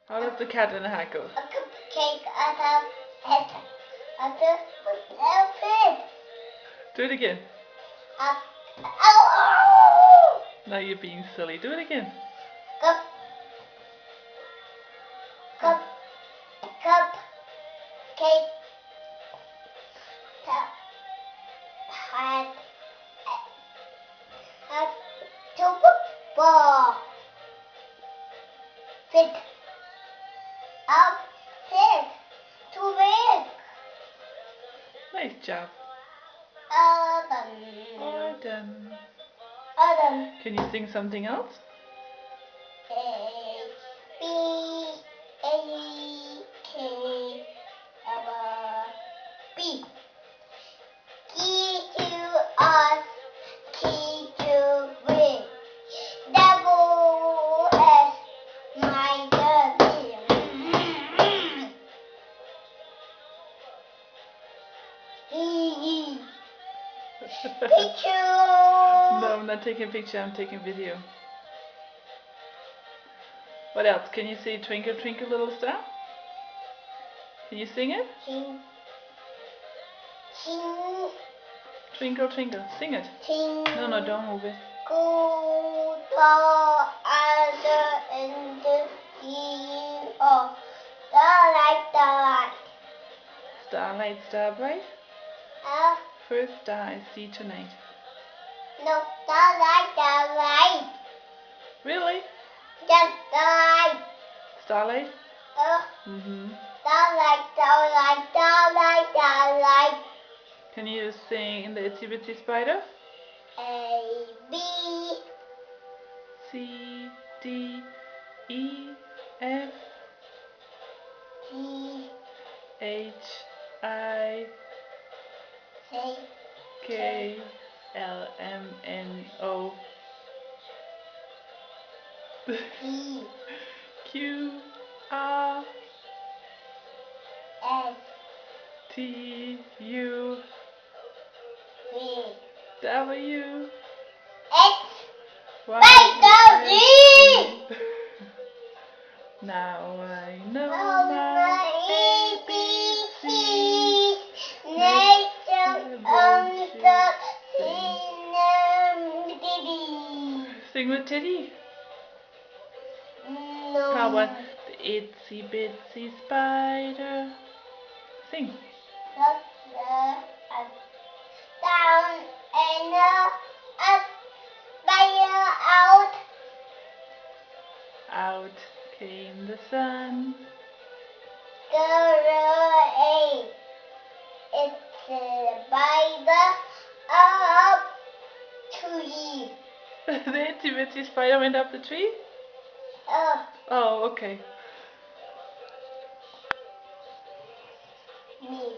How does the cat in the hat go? A cupcake at a head. At a head. Do it again. Oh! Now you're being silly. Do it again. Cup. Cake. Hat. Ball. Fit. Up. Fit. Too big. Nice job. All done. Adam. Can you sing something else? A B A K B. Key to us, key to we. Double S, my daddy. Picture. No, I'm not taking a picture. I'm taking video. What else? Can you say Twinkle Twinkle Little Star? Can you sing it? Ting. Twinkle Twinkle. Sing it. Ting. No, don't move it. Go the in the sea of starlight. Starlight, star bright. Uh, First star I see tonight. no, starlight. Really? Just starlight. Starlight? Mm-hmm. Starlight. Can you sing the Itsy Bitsy Spider? A, B. C, D, E, F, T, H, I, K, K, L, M, N, O, P, Q, R, S, T, U, V, W, X, Y, Z. Now I know My ABC. Nation on the Sing with Teddy. No. How about the itsy bitsy spider? Sing. Down and a spider out. Out came the sun. It's by the up tree. The itsy bitsy spider went up the tree? Oh, okay. Me.